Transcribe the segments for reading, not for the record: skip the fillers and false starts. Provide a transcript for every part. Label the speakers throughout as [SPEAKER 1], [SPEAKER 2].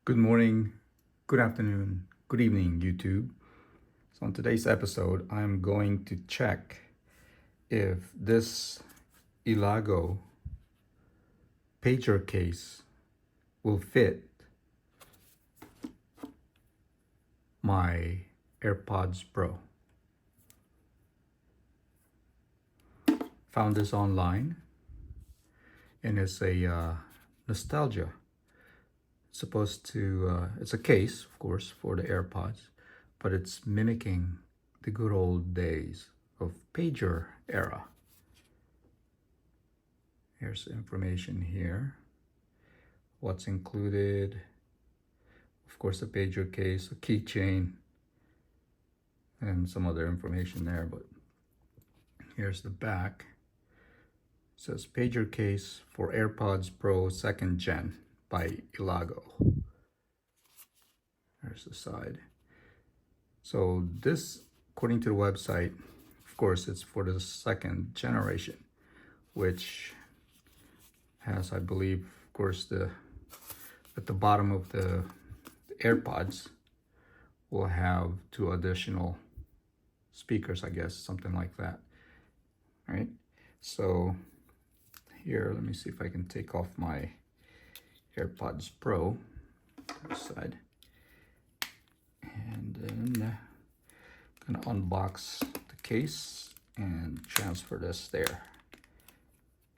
[SPEAKER 1] Good morning, good afternoon, good evening, YouTube. So on today's episode, I'm going to check if this Elago Pager case will fit my AirPods Pro. Found this online, and it's a nostalgia. It's a case, of course, for the AirPods, but it's mimicking the good old days of pager era. Here's the information here. What's included? Of course, the pager case, a keychain, and some other information there, but here's the back. It says pager case for AirPods Pro 2nd Gen by Elago. There's the side. So this, according to the website, of course, it's for the 2nd generation, which has, I believe, of course, at the bottom of the AirPods will have 2 additional speakers, I guess, something like that. All right. So here, let me see if I can take off my AirPods Pro this side, and then gonna unbox the case and transfer this there.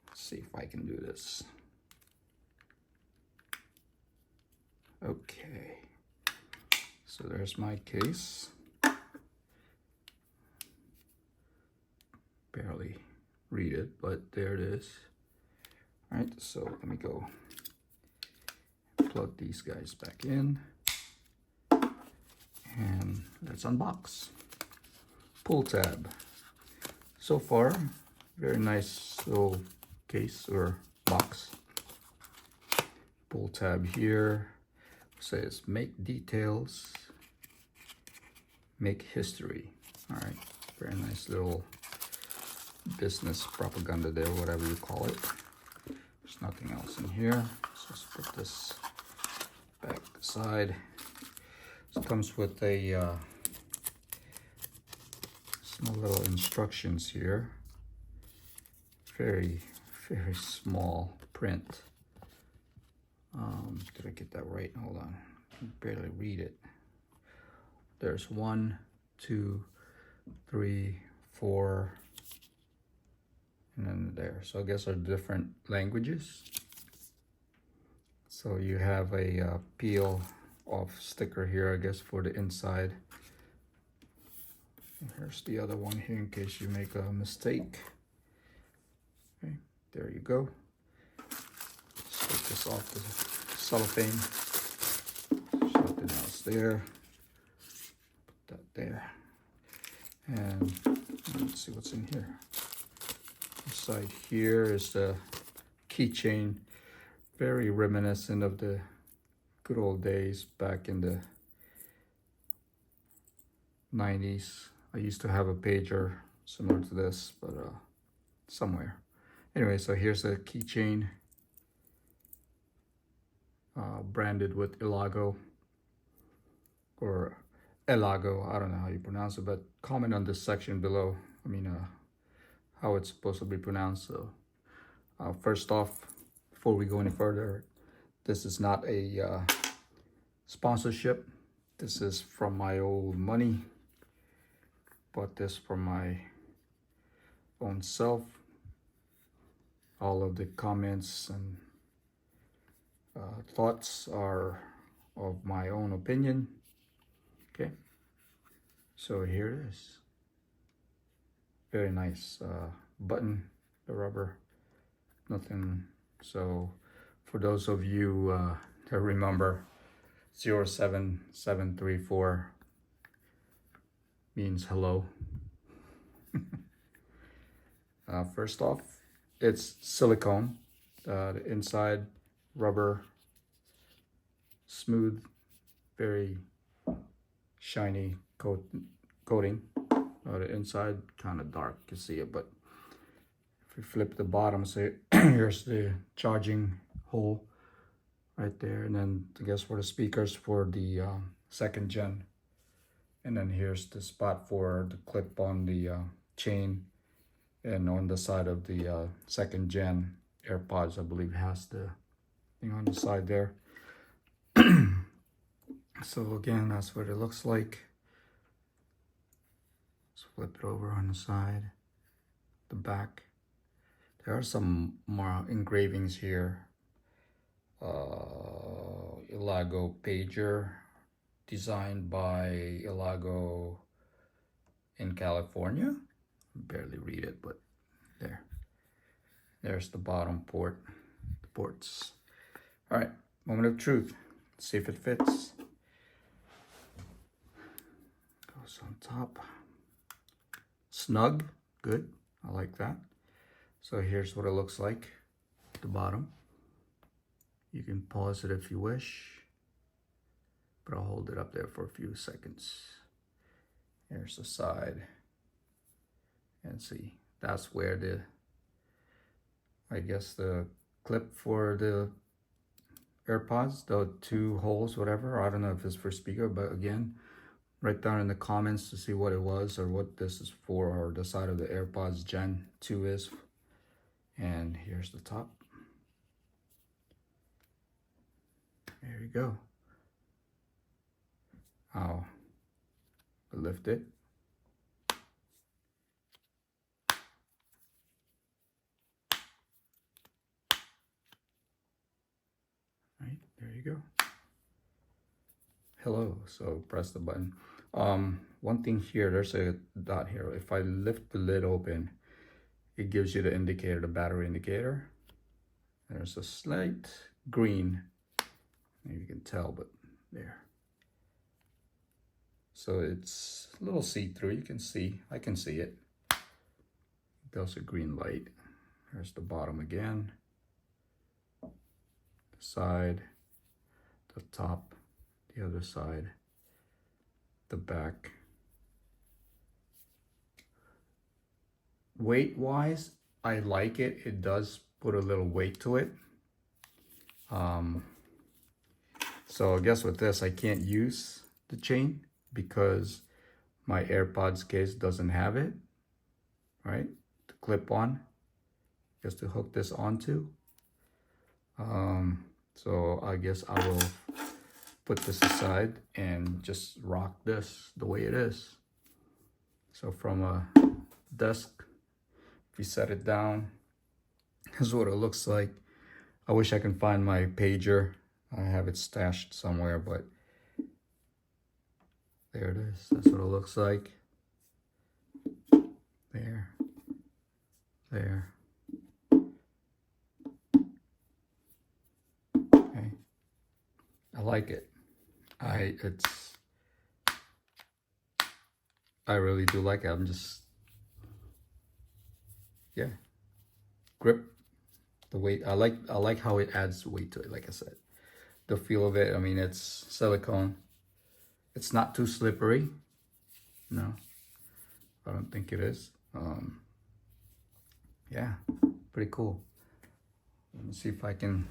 [SPEAKER 1] Let's see if I can do this. Okay, so there's my case. Barely read it, but there it is. All right, so let me go plug these guys back in, and let's unbox. Pull tab. So far, very nice little case or box. Pull tab here says make details, make history. All right, very nice little business propaganda there, whatever you call it. There's nothing else in here, so let's put this back side. It comes with a small little instructions here. Very small print. Did I get that right? Hold on, I can barely read it. There's 1, 2, 3, 4, and then there. So I guess are different languages. So you have a peel off sticker here, I guess, for the inside. And here's the other one here in case you make a mistake. Okay, there you go. Just take this off the cellophane. Something else there. Put that there. And let's see what's in here. Inside here is the keychain. Very reminiscent of the good old days back in the 90s. I used to have a pager similar to this, but somewhere. Anyway, so here's a keychain branded with Elago or Elago. I don't know how you pronounce it, but comment on this section below. I mean, how it's supposed to be pronounced. So first off, before we go any further, this is not a sponsorship. This is from my old money. Bought this from my own self. All of the comments and thoughts are of my own opinion. Okay, so here it is. Very nice button, the rubber, nothing. So for those of you that remember, 07734 means hello. First off, it's silicone. The inside rubber, smooth, very shiny coating. The inside kind of dark, you see it, but if you flip the bottom, say here's the charging hole right there, and then I guess for the speakers for the second gen. And then here's the spot for the clip on the chain, and on the side of the second gen AirPods, I believe has the thing on the side there. So again, that's what it looks like. Let's flip it over on the side, the back. There are some more engravings here. Elago Pager, designed by Elago in California. Barely read it, but there's the bottom the ports. All right, moment of truth. Let's see if it fits. Goes on top. Snug, good, I like that. So here's what it looks like at the bottom. You can pause it if you wish, but I'll hold it up there for a few seconds. Here's the side. And see, that's where I guess the clip for the AirPods, the 2 holes, whatever. I don't know if it's for speaker, but again, write down in the comments to see what it was or what this is for, or the side of the AirPods Gen 2 is. And here's the top. There you go. I'll lift it. Right, there you go. Hello, so press the button. One thing here, there's a dot here. If I lift the lid open, it gives you the indicator, the battery indicator. There's a slight green. Maybe you can tell, but there. So it's a little see-through. You can see, I can see it. There's a green light. There's the bottom again. The side, the top, the other side, the back. Weight-wise, I like it. It does put a little weight to it. So I guess with this, I can't use the chain because my AirPods case doesn't have it, right? To clip on, just to hook this onto. So I guess I will put this aside and just rock this the way it is. So from a desk, if you set it down, this is what it looks like. I wish I can find my pager. I have it stashed somewhere, but there it is. That's what it looks like. There. There. Okay. I like it. I really do like it. I'm just, yeah. Grip, the weight. I like how it adds weight to it, like I said. The feel of it, I mean, it's silicone. It's not too slippery. No, I don't think it is. Yeah, pretty cool. Let me see if I can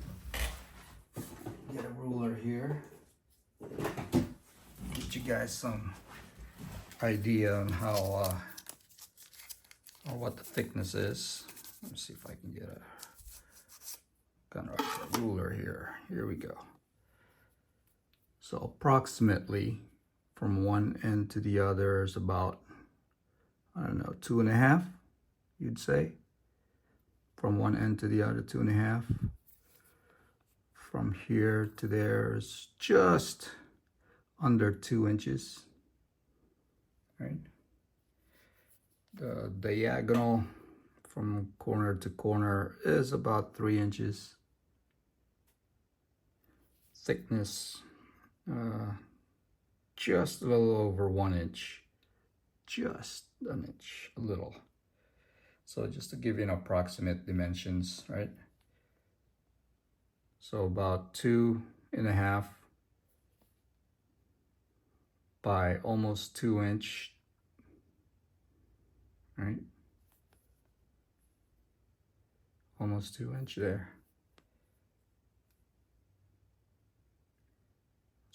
[SPEAKER 1] get a ruler here. Get you guys some idea on how or what the thickness is. Let me see if I can get a kind of a ruler here. Here we go. So approximately from one end to the other is about, I don't know, 2.5, you'd say. From one end to the other, 2.5. From here to there is just under 2 inches, right? The diagonal from corner to corner is about 3 inches. Thickness, just a little over 1 inch, just an inch, a little. So just to give you an approximate dimensions, right? So about 2.5 by almost 2 inch, right? Almost 2 inch there.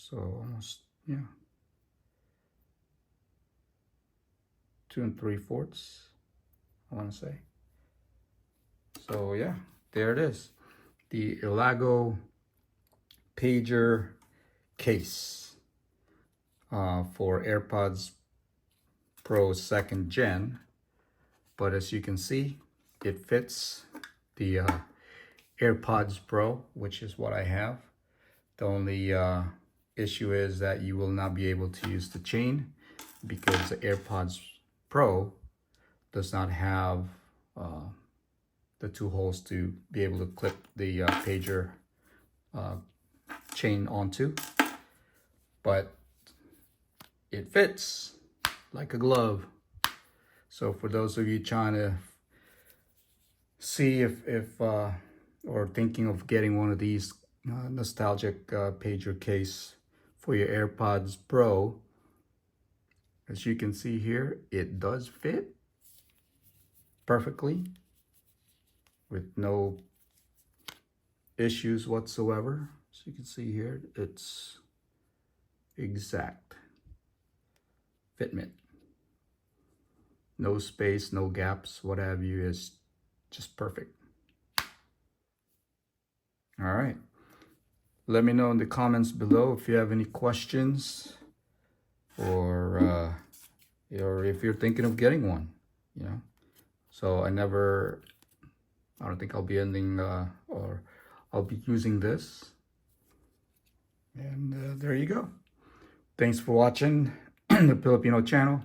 [SPEAKER 1] So almost, yeah, 2 3/4, I want to say. So yeah, there it is. The Elago Pager Case for AirPods Pro 2nd Gen. But as you can see, it fits the AirPods Pro, which is what I have. The only issue is that you will not be able to use the chain because the AirPods Pro does not have the 2 holes to be able to clip the pager chain onto, but it fits like a glove. So for those of you trying to see if or thinking of getting one of these nostalgic pager case for your AirPods Pro, as you can see here, it does fit perfectly with no issues whatsoever. So you can see here, it's exact fitment. No space, no gaps, what have you, is just perfect. All right. Let me know in the comments below if you have any questions or if you're thinking of getting one, you know. So I don't think I'll be ending or I'll be using this. And there you go. Thanks for watching the Filipino channel.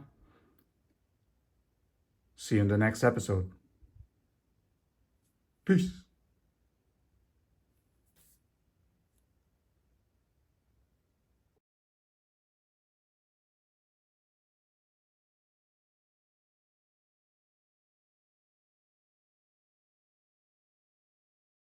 [SPEAKER 1] See you in the next episode. Peace.